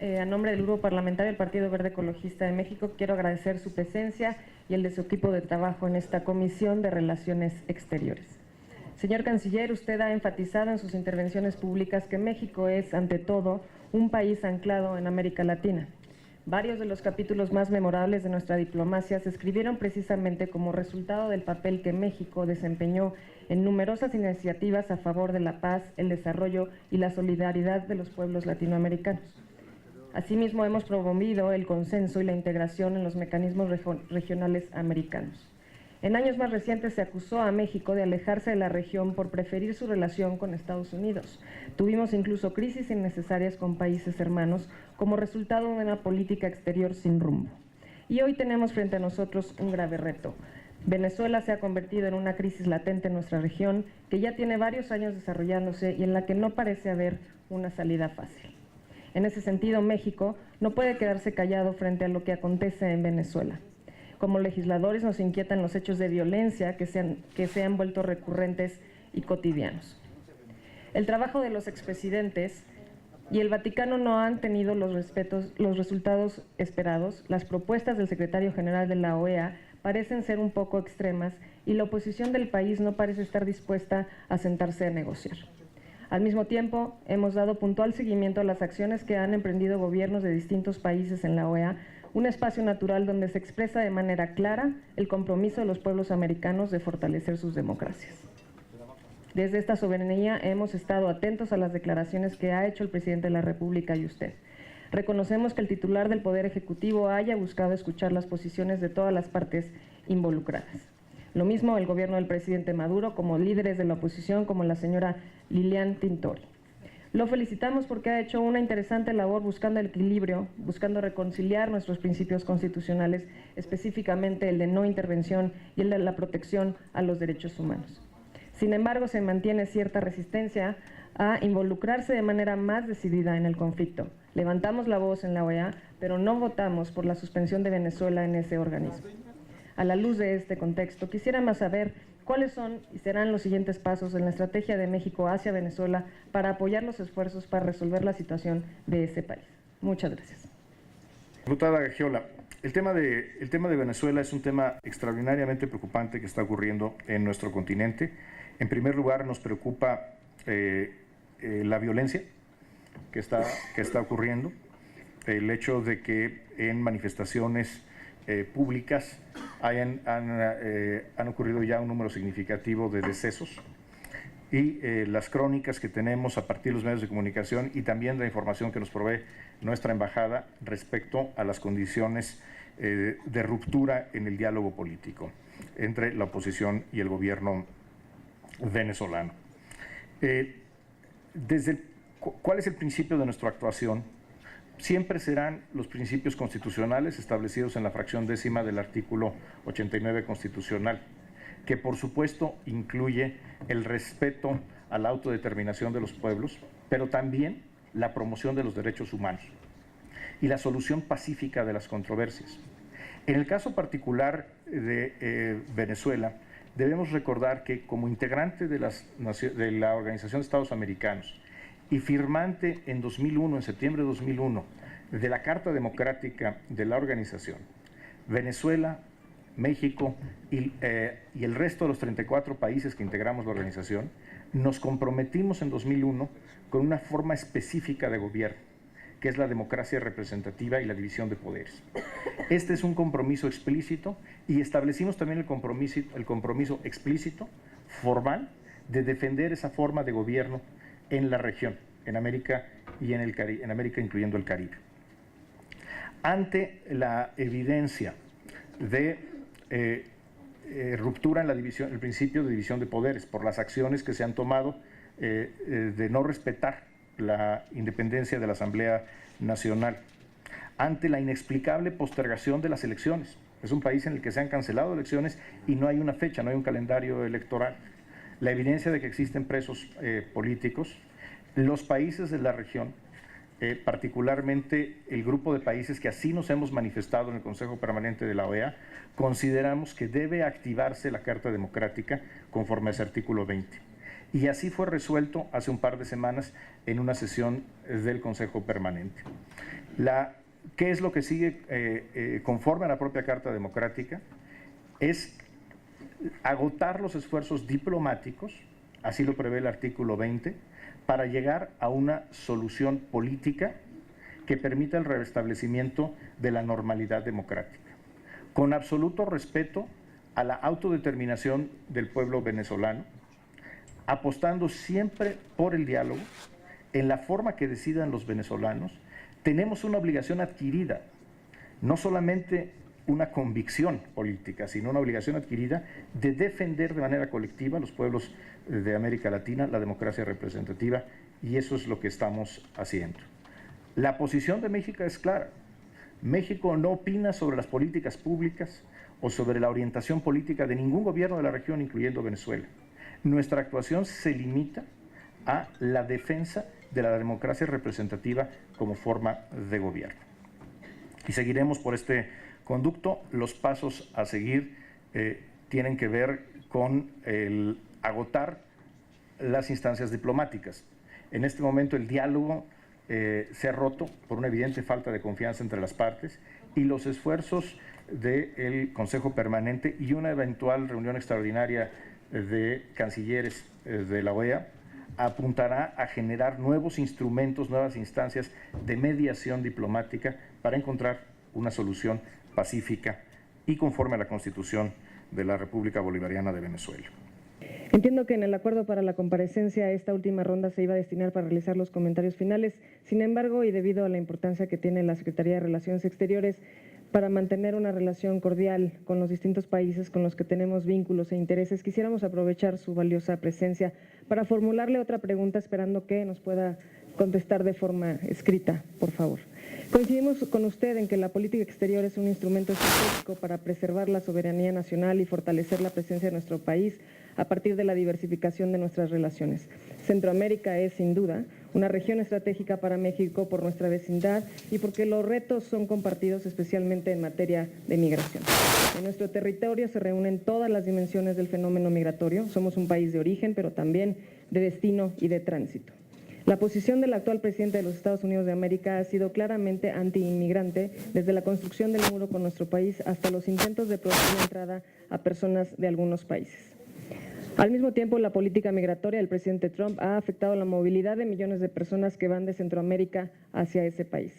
a nombre del Grupo Parlamentario del Partido Verde Ecologista de México, quiero agradecer su presencia y el de su equipo de trabajo en esta Comisión de Relaciones Exteriores. Señor Canciller, usted ha enfatizado en sus intervenciones públicas que México es, ante todo, un país anclado en América Latina. Varios de los capítulos más memorables de nuestra diplomacia se escribieron precisamente como resultado del papel que México desempeñó en numerosas iniciativas a favor de la paz, el desarrollo y la solidaridad de los pueblos latinoamericanos. Asimismo, hemos promovido el consenso y la integración en los mecanismos regionales americanos. En años más recientes se acusó a México de alejarse de la región por preferir su relación con Estados Unidos. Tuvimos incluso crisis innecesarias con países hermanos como resultado de una política exterior sin rumbo. Y hoy tenemos frente a nosotros un grave reto. Venezuela se ha convertido en una crisis latente en nuestra región que ya tiene varios años desarrollándose y en la que no parece haber una salida fácil. En ese sentido, México no puede quedarse callado frente a lo que acontece en Venezuela. Como legisladores nos inquietan los hechos de violencia que se han vuelto recurrentes y cotidianos. El trabajo de los expresidentes y el Vaticano no han tenido los resultados esperados. Las propuestas del secretario general de la OEA parecen ser un poco extremas y la oposición del país no parece estar dispuesta a sentarse a negociar. Al mismo tiempo, hemos dado puntual seguimiento a las acciones que han emprendido gobiernos de distintos países en la OEA, un espacio natural donde se expresa de manera clara el compromiso de los pueblos americanos de fortalecer sus democracias. Desde esta soberanía hemos estado atentos a las declaraciones que ha hecho el presidente de la República y usted. Reconocemos que el titular del Poder Ejecutivo haya buscado escuchar las posiciones de todas las partes involucradas. Lo mismo el gobierno del presidente Maduro, como líderes de la oposición, como la señora Lilian Tintori. Lo felicitamos porque ha hecho una interesante labor buscando el equilibrio, buscando reconciliar nuestros principios constitucionales, específicamente el de no intervención y el de la protección a los derechos humanos. Sin embargo, se mantiene cierta resistencia a involucrarse de manera más decidida en el conflicto. Levantamos la voz en la OEA, pero no votamos por la suspensión de Venezuela en ese organismo. A la luz de este contexto, quisiéramos saber cuáles son y serán los siguientes pasos en la estrategia de México hacia Venezuela para apoyar los esfuerzos para resolver la situación de ese país. Muchas gracias. Diputada Gagiola, el tema de Venezuela es un tema extraordinariamente preocupante que está ocurriendo en nuestro continente. En primer lugar, nos preocupa la violencia que está ocurriendo, el hecho de que en manifestaciones públicas han ocurrido ya un número significativo de decesos y las crónicas que tenemos a partir de los medios de comunicación y también la información que nos provee nuestra embajada respecto a las condiciones de ruptura en el diálogo político entre la oposición y el gobierno venezolano. ¿Cuál es el principio de nuestra actuación? Siempre serán los principios constitucionales establecidos en la fracción 10ª del artículo 89 constitucional, que por supuesto incluye el respeto a la autodeterminación de los pueblos, pero también la promoción de los derechos humanos y la solución pacífica de las controversias. En el caso particular de Venezuela, debemos recordar que como integrante de la Organización de Estados Americanos y firmante en 2001, en septiembre de 2001, de la Carta Democrática de la organización, Venezuela, México y el resto de los 34 países que integramos la organización, nos comprometimos en 2001 con una forma específica de gobierno, que es la democracia representativa y la división de poderes. Este es un compromiso explícito y establecimos también el compromiso explícito, formal, de defender esa forma de gobierno en la región, en América y en América incluyendo el Caribe. Ante la evidencia de ruptura en el principio de división de poderes por las acciones que se han tomado de no respetar la independencia de la Asamblea Nacional, ante la inexplicable postergación de las elecciones. Es un país en el que se han cancelado elecciones y no hay una fecha, no hay un calendario electoral. La evidencia de que existen presos políticos, los países de la región, particularmente el grupo de países que así nos hemos manifestado en el Consejo Permanente de la OEA, consideramos que debe activarse la Carta Democrática conforme a ese artículo 20. Y así fue resuelto hace un par de semanas en una sesión del Consejo Permanente. ¿Qué es lo que sigue conforme a la propia Carta Democrática? Es agotar los esfuerzos diplomáticos, así lo prevé el artículo 20, para llegar a una solución política que permita el restablecimiento de la normalidad democrática, con absoluto respeto a la autodeterminación del pueblo venezolano, apostando siempre por el diálogo, en la forma que decidan los venezolanos. Tenemos una obligación adquirida, no solamente una convicción política, sino una obligación adquirida de defender de manera colectiva a los pueblos de América Latina la democracia representativa, y eso es lo que estamos haciendo. La posición de México es clara. México no opina sobre las políticas públicas o sobre la orientación política de ningún gobierno de la región, incluyendo Venezuela. Nuestra actuación se limita a la defensa de la democracia representativa como forma de gobierno. Y seguiremos por este conducto. Los pasos a seguir tienen que ver con el agotar las instancias diplomáticas. En este momento el diálogo se ha roto por una evidente falta de confianza entre las partes, y los esfuerzos del Consejo Permanente y una eventual reunión extraordinaria de cancilleres de la OEA apuntará a generar nuevos instrumentos, nuevas instancias de mediación diplomática para encontrar una solución pacífica y conforme a la Constitución de la República Bolivariana de Venezuela. Entiendo que en el acuerdo para la comparecencia esta última ronda se iba a destinar para realizar los comentarios finales. Sin embargo, y debido a la importancia que tiene la Secretaría de Relaciones Exteriores para mantener una relación cordial con los distintos países con los que tenemos vínculos e intereses, quisiéramos aprovechar su valiosa presencia para formularle otra pregunta, esperando que nos pueda contestar de forma escrita, por favor. Coincidimos con usted en que la política exterior es un instrumento estratégico para preservar la soberanía nacional y fortalecer la presencia de nuestro país a partir de la diversificación de nuestras relaciones. Centroamérica es, sin duda, una región estratégica para México por nuestra vecindad y porque los retos son compartidos, especialmente en materia de migración. En nuestro territorio se reúnen todas las dimensiones del fenómeno migratorio. Somos un país de origen, pero también de destino y de tránsito. La posición del actual presidente de los Estados Unidos de América ha sido claramente anti-inmigrante, desde la construcción del muro con nuestro país hasta los intentos de prohibir la entrada a personas de algunos países. Al mismo tiempo, la política migratoria del presidente Trump ha afectado la movilidad de millones de personas que van de Centroamérica hacia ese país.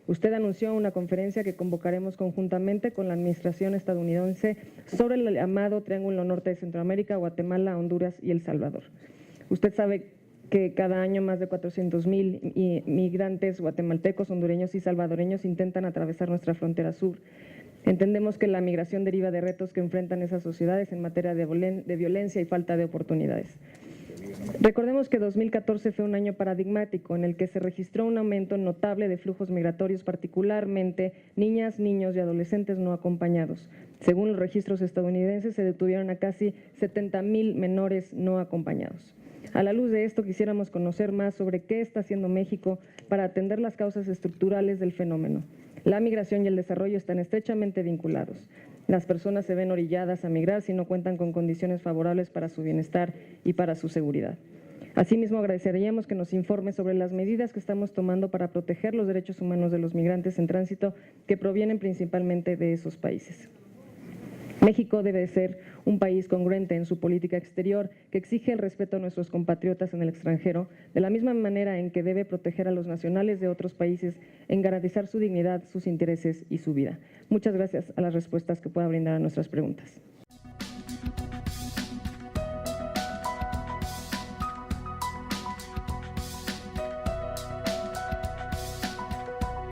Usted anunció una conferencia que convocaremos conjuntamente con la administración estadounidense sobre el llamado Triángulo Norte de Centroamérica, Guatemala, Honduras y El Salvador. Usted sabe que cada año más de 400,000 migrantes guatemaltecos, hondureños y salvadoreños intentan atravesar nuestra frontera sur. Entendemos que la migración deriva de retos que enfrentan esas sociedades en materia de violencia y falta de oportunidades. Recordemos que 2014 fue un año paradigmático en el que se registró un aumento notable de flujos migratorios, particularmente niñas, niños y adolescentes no acompañados. Según los registros estadounidenses, se detuvieron a casi 70,000 menores no acompañados. A la luz de esto, quisiéramos conocer más sobre qué está haciendo México para atender las causas estructurales del fenómeno. La migración y el desarrollo están estrechamente vinculados. Las personas se ven orilladas a migrar si no cuentan con condiciones favorables para su bienestar y para su seguridad. Asimismo, agradeceríamos que nos informe sobre las medidas que estamos tomando para proteger los derechos humanos de los migrantes en tránsito que provienen principalmente de esos países. México debe ser un país congruente en su política exterior que exige el respeto a nuestros compatriotas en el extranjero, de la misma manera en que debe proteger a los nacionales de otros países en garantizar su dignidad, sus intereses y su vida. Muchas gracias a las respuestas que pueda brindar a nuestras preguntas.